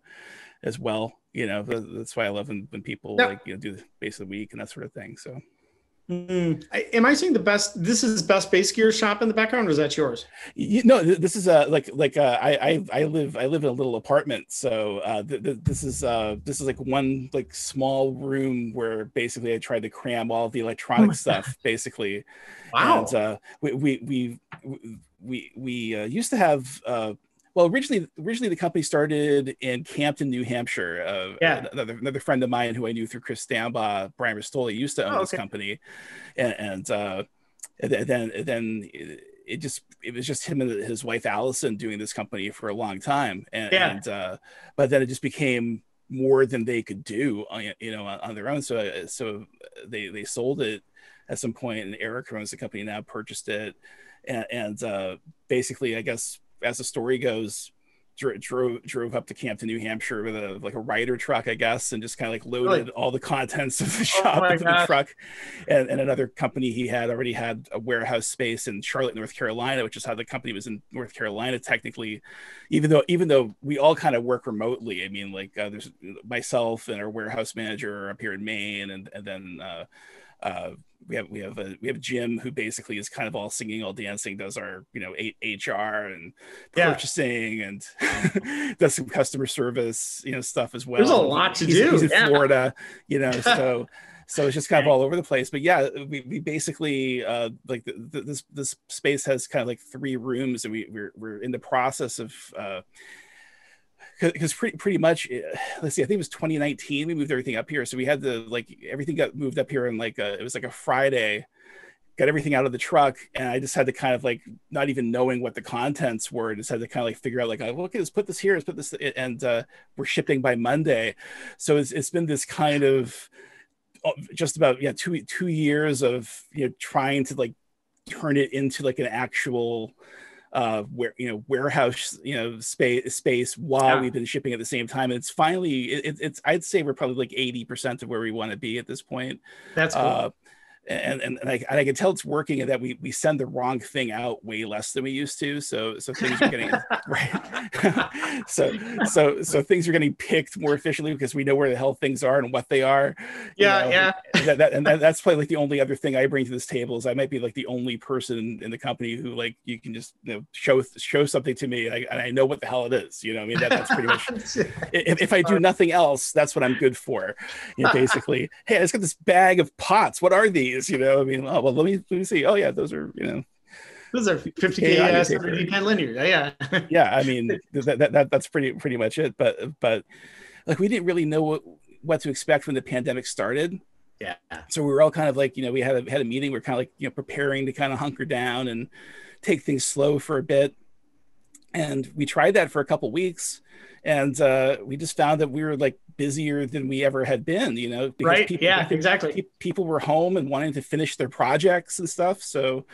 Speaker 1: as well. That's why I love when people do the bass of the week and that sort of thing. So
Speaker 2: am I seeing this is best bass gear shop in the background, or is that yours?
Speaker 1: This is I live in a little apartment, so this is like one like small room where basically I tried to cram all the electronic stuff basically.
Speaker 2: Wow.
Speaker 1: And we used to have originally the company started in Campton, New Hampshire. Another friend of mine who I knew through Chris Stambaugh, Brian Ristoli, used to own this company, and then it was just him and his wife Allison doing this company for a long time, but then it just became more than they could do, on their own. So they sold it at some point, and Eric, who owns the company now, purchased it, and basically, I guess, as the story goes, drove up to Campton, New Hampshire with a rider truck, I guess, and just kind of like loaded all the contents of the shop into the truck. And another company he had already had a warehouse space in Charlotte, North Carolina, which is how the company was in North Carolina technically, even though we all kind of work remotely. I mean, like there's myself and our warehouse manager are up here in Maine, and then we have Jim, who basically is kind of all singing, all dancing, does our HR and purchasing, and does some customer service stuff as well.
Speaker 2: There's a lot to do.
Speaker 1: He's in Florida, so it's just kind of all over the place. But yeah, we basically like this space has kind of like 3 rooms, and we're in the process of because pretty much, let's see, I think it was 2019 we moved everything up here, so we had everything got moved up here in it was like a Friday, got everything out of the truck, and I just had to kind of like, not even knowing what the contents were, just had to kind of like figure out like, okay, let's put this here, let's put this, and we're shipping by Monday. So it's been this kind of just about 2 years of trying to like turn it into like an actual warehouse space while we've been shipping at the same time. And it's finally it's I'd say we're probably like 80% of where we want to be at this point.
Speaker 2: That's cool.
Speaker 1: And I can tell it's working, and that we send the wrong thing out way less than we used to. So things are getting right. so things are getting picked more efficiently because we know where the hell things are and what they are. That's probably like the only other thing I bring to this table is I might be like the only person in the company who like you can just show something to me and I know what the hell it is. I mean that's pretty much if I do nothing else, that's what I'm good for. Basically, hey, I just got this bag of pots. What are these? I mean, oh well, let me see. Oh yeah, those are
Speaker 2: those are 50K 70 linear.
Speaker 1: Yeah, I mean that's pretty much it. But like we didn't really know what to expect when the pandemic started.
Speaker 2: Yeah.
Speaker 1: So we were all kind of like we had a meeting. We're kind of like preparing to kind of hunker down and take things slow for a bit. And we tried that for a couple weeks, and we just found that we were like busier than we ever had been, because
Speaker 2: right. Exactly.
Speaker 1: People were home and wanting to finish their projects and stuff. So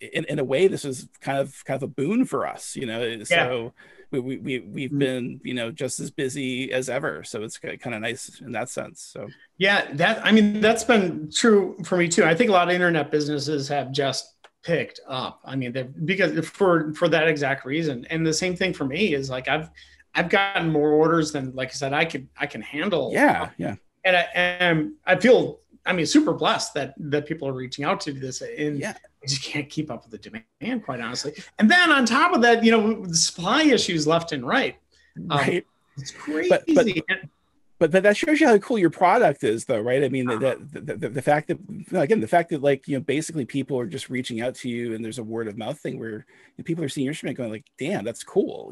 Speaker 1: in a way, this was kind of a boon for us, so we've been, just as busy as ever. So it's kind of nice in that sense. So
Speaker 2: yeah, that's been true for me too. I think a lot of internet businesses have just picked up. I mean, because for that exact reason. And the same thing for me is like I've gotten more orders than, like I said, I can handle.
Speaker 1: Yeah.
Speaker 2: And I feel, super blessed that people are reaching out to this, and I just can't keep up with the demand, quite honestly. And then on top of that, the supply issues left and right.
Speaker 1: Right.
Speaker 2: It's crazy.
Speaker 1: But that shows you how cool your product is, though, right? I mean, the fact that like basically people are just reaching out to you, and there's a word of mouth thing where people are seeing your instrument going like, "Damn, that's cool,"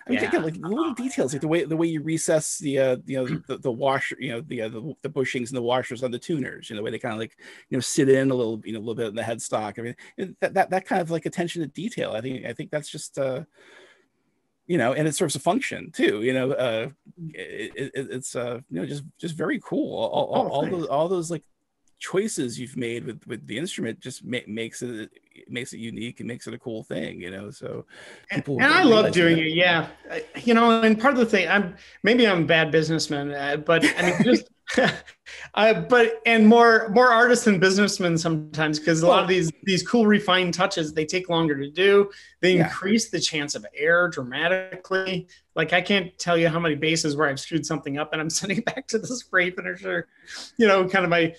Speaker 1: Again, like the little details, like the way you recess the washer, the bushings and the washers on the tuners, the way they kind of like sit in a little bit in the headstock. I mean, that kind of like attention to detail. I think that's just and it serves a function too. It's just very cool. All those like choices you've made with the instrument just makes it unique and makes it a cool thing. So people
Speaker 2: and I love doing it. Yeah, and part of the thing, I'm a bad businessman, but I mean just. And more artists than businessmen sometimes, because a lot of these cool refined touches, they take longer to do. They increase the chance of error dramatically. Like I can't tell you how many bases where I've screwed something up and I'm sending it back to the spray finisher, kind of my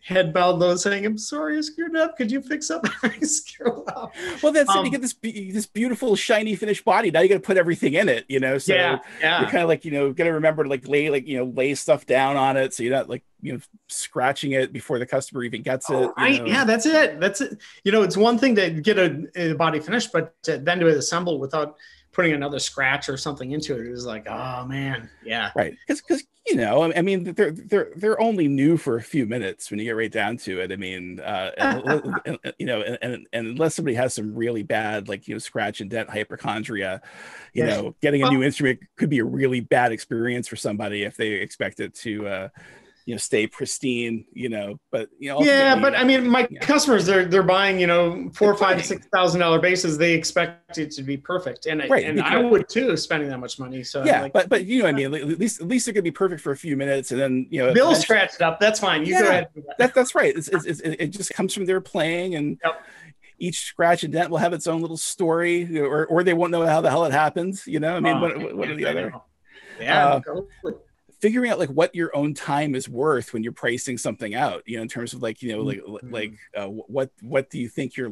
Speaker 2: head bowed low saying, "I'm sorry, I screwed up. Could you fix up?" I screwed up.
Speaker 1: Well, that's it. You get this beautiful shiny finished body. Now you got to put everything in it, So you're kind of like got to remember to like lay stuff down on it, so you're not like scratching it before the customer even gets it.
Speaker 2: Right. Yeah, that's it. It's one thing to get a body finished, but then to assemble without putting another scratch or something into it is like, oh man, yeah,
Speaker 1: right. Because I mean, they're only new for a few minutes when you get right down to it. I mean, and unless somebody has some really bad like scratch and dent hypochondria, getting a new instrument could be a really bad experience for somebody if they expect it to stay pristine, but
Speaker 2: yeah, but I mean, my customers, they're buying, $4,000, $5,000, $6,000 bases. They expect it to be perfect. And I would too, spending that much money. So
Speaker 1: yeah, but what I mean, at least they're gonna be perfect for a few minutes, and then
Speaker 2: they'll scratch it up. That's fine. You go ahead.
Speaker 1: That's right. It just comes from their playing, and each scratch and dent will have its own little story, or they won't know how the hell it happened. I mean, one or the other.
Speaker 2: Yeah.
Speaker 1: Figuring out like what your own time is worth when you're pricing something out, in terms of what do you think your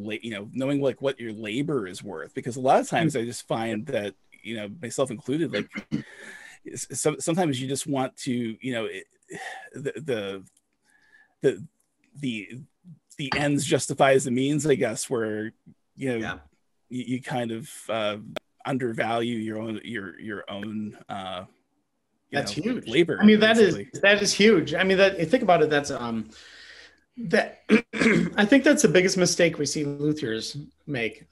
Speaker 1: knowing like what your labor is worth, because a lot of times I just find that myself included, like sometimes you just want to the ends justifies the means, I guess, where you kind of undervalue your own
Speaker 2: that's huge
Speaker 1: labor.
Speaker 2: I mean, that is huge. I mean, think about it. That's that I think that's the biggest mistake we see luthiers make,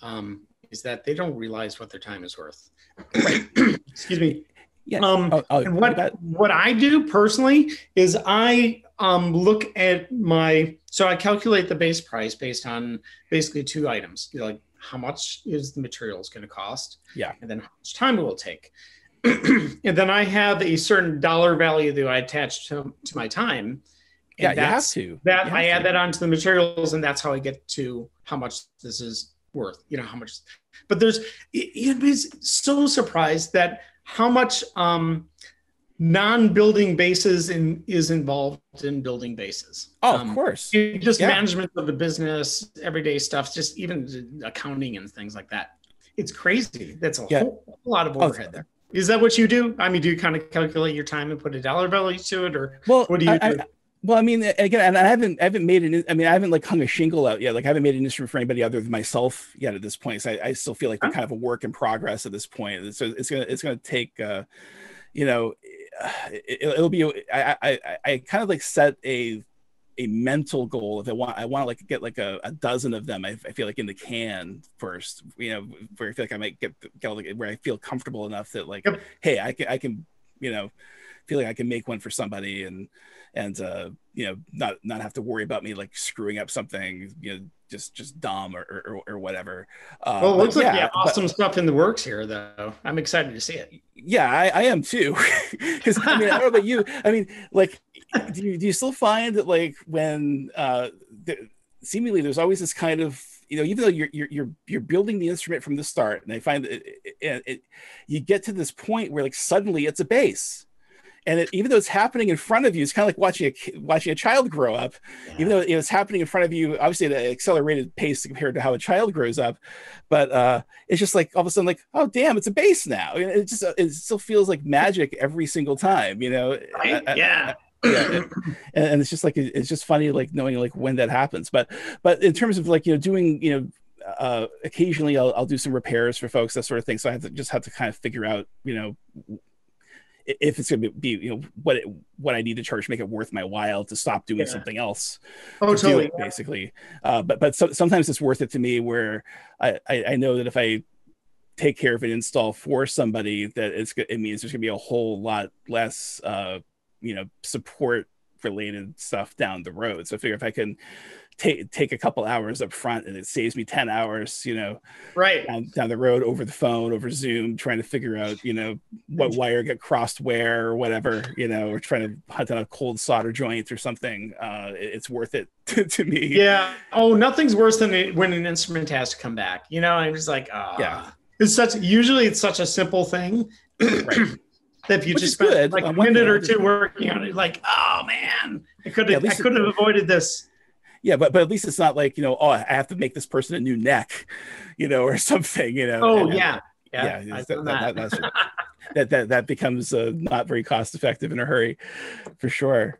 Speaker 2: is that they don't realize what their time is worth. Right. Excuse me.
Speaker 1: Yeah.
Speaker 2: And what I do personally is I look at so I calculate the base price based on basically two items. Like, how much is the materials going to cost?
Speaker 1: Yeah.
Speaker 2: And then how much time it will take. And then I have a certain dollar value that I attach to my time. And
Speaker 1: you have to.
Speaker 2: I add that onto the materials, and that's how I get to how much this is worth. How much. But you'd be so surprised that how much non-building bases is involved in building bases.
Speaker 1: Oh, of course.
Speaker 2: Just management of the business, everyday stuff, just even accounting and things like that. It's crazy. That's a whole lot of overhead there. Is that what you do? I mean, do you kind of calculate your time and put a dollar value to it, or what do you do?
Speaker 1: Well, I mean, again, and I haven't like hung a shingle out yet. Like, I haven't made an instrument for anybody other than myself yet at this point. So I still feel like they're kind of a work in progress at this point. So it's gonna take, it'll be. I kind of like set a mental goal. If I want to like get like a dozen of them, I feel like in the can first, where I feel like I might get where I feel comfortable enough that like, hey, I can, feel like I can make one for somebody and not have to worry about me like screwing up something, just dumb or whatever.
Speaker 2: Well, it looks like you have awesome stuff in the works here, though. I'm excited to see it.
Speaker 1: Yeah, I am too. Because I mean, I don't know about you. I mean, like, do you still find that like when seemingly there's always this kind of, even though you're building the instrument from the start, and I find that you get to this point where like suddenly it's a bass. And even though it's happening in front of you, it's kind of like watching a child grow up. Yeah. Even though it's happening in front of you, obviously at an accelerated pace compared to how a child grows up. But it's just like all of a sudden, like, oh damn, it's a bass now. It still feels like magic every single time.
Speaker 2: Right?
Speaker 1: Yeah. And it's just like it's just funny, like knowing like when that happens. But in terms of like doing occasionally I'll do some repairs for folks, that sort of thing. So I have to kind of figure out if it's going to be what I need to charge to make it worth my while to stop doing something else.
Speaker 2: Oh, totally.
Speaker 1: Basically. But sometimes it's worth it to me, where I know that if I take care of an install for somebody, that it means there's going to be a whole lot less support related stuff down the road. So I figure if I can take a couple hours up front, and it saves me 10 hours,
Speaker 2: right
Speaker 1: down the road over the phone, over Zoom, trying to figure out, what wire get crossed where or whatever, or trying to hunt down a cold solder joint or something. It's worth it to me.
Speaker 2: Yeah. Oh, nothing's worse than when an instrument has to come back. I'm just like, usually it's such a simple thing.
Speaker 1: Right.
Speaker 2: That if you just spend like a minute or two working on it, like, oh man, I could have avoided this.
Speaker 1: Yeah, but at least it's not like, I have to make this person a new neck, or something,
Speaker 2: Oh,
Speaker 1: that becomes not very cost effective in a hurry, for sure.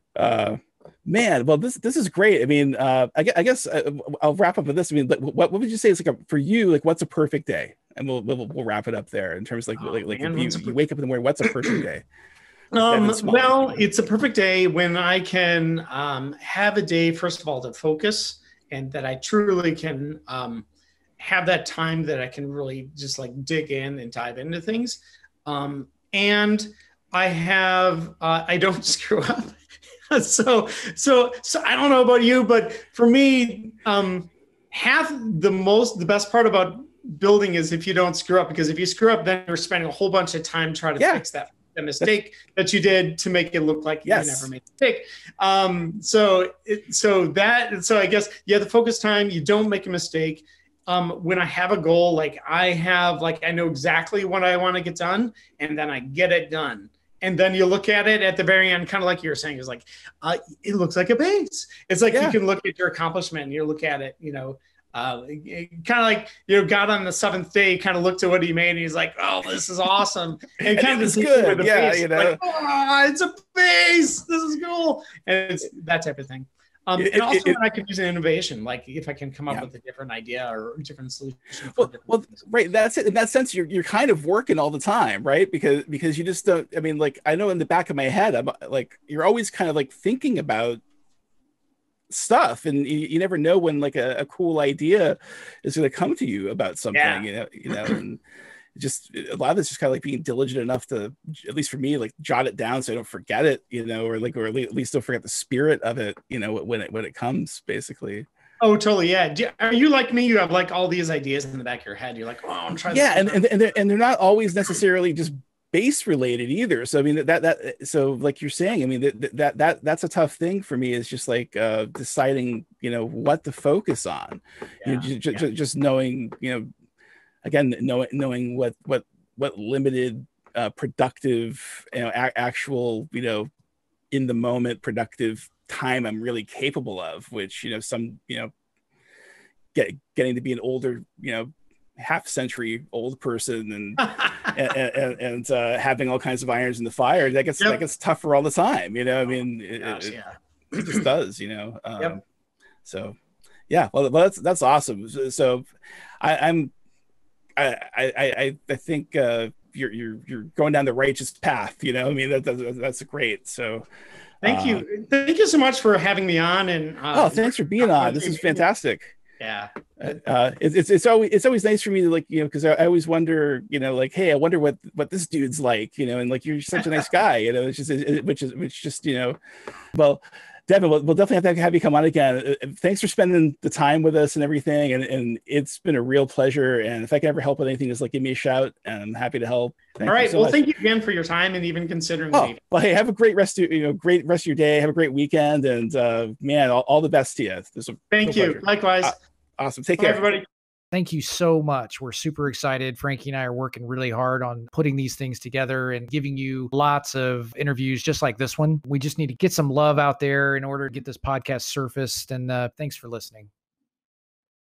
Speaker 1: Man, well, this is great. I mean, I guess I'll wrap up with this. I mean, what would you say is like for you, like what's a perfect day? And we'll wrap it up there in terms of if you wake up in the morning, what's a perfect day?
Speaker 2: Well, it's a perfect day when I can have a day, first of all, to focus, and that I truly can have that time that I can really just like dig in and dive into things. And I don't screw up. So I don't know about you, but for me, the best part about building is if you don't screw up, because if you screw up, then you're spending a whole bunch of time trying to fix the mistake that you did to make it look like you never made a mistake. So I guess the focus time, you don't make a mistake. When I have a goal, I know exactly what I want to get done, and then I get it done. And then you look at it at the very end, kind of like you were saying, is it looks like a base. It's like you can look at your accomplishment and you look at it, kind of like, God on the seventh day kind of looked at what he made and he's like, oh, this is awesome. And kind of good. With base. It's a base. This is cool. And it's that type of thing. And also when I can use an innovation, like if I can come up with a different idea or a different solution.
Speaker 1: Right. That's it. In that sense, you're kind of working all the time, right? Because you just don't, I know in the back of my head, I'm like, you're always kind of like thinking about stuff, and you never know when a cool idea is going to come to you about something, and just a lot of it's just kind of like being diligent enough to, at least for me, jot it down so I don't forget it, or at least don't forget the spirit of it, when it comes, basically.
Speaker 2: Oh, totally. Yeah. Are you like me? You have all these ideas in the back of your head. You're like, oh, I'm trying.
Speaker 1: Yeah, and they're not always necessarily just base related either. So so like you're saying, that's a tough thing for me, is just deciding, what to focus on. Just knowing, again, knowing what limited
Speaker 2: productive,
Speaker 1: actual, in the moment productive time I'm really capable of, which, some, getting to be an older, half century old person and having all kinds of irons in the fire, that gets tougher all the time. It just does, so yeah, well that's awesome. So I think you're going down the righteous path, that's great. So
Speaker 2: thank you so much for having me on, and
Speaker 1: thanks for being on. This is fantastic.
Speaker 2: Yeah.
Speaker 1: It's always nice for me to because I always wonder, hey, I wonder what this dude's like, and you're such a nice guy, it's just well, Devon, we'll definitely have to have you come on again. Thanks for spending the time with us and everything, and it's been a real pleasure. And if I can ever help with anything, just give me a shout, and I'm happy to help.
Speaker 2: All right. Well, thank you again for your time and even considering me.
Speaker 1: Well, hey, have a great rest of your day. Have a great weekend, and man, all the best to you.
Speaker 2: Thank you.
Speaker 1: Pleasure.
Speaker 2: Likewise.
Speaker 1: Awesome. Take care,
Speaker 2: everybody.
Speaker 3: Thank you so much. We're super excited. Frankie and I are working really hard on putting these things together and giving you lots of interviews just like this one. We just need to get some love out there in order to get this podcast surfaced. And thanks for listening.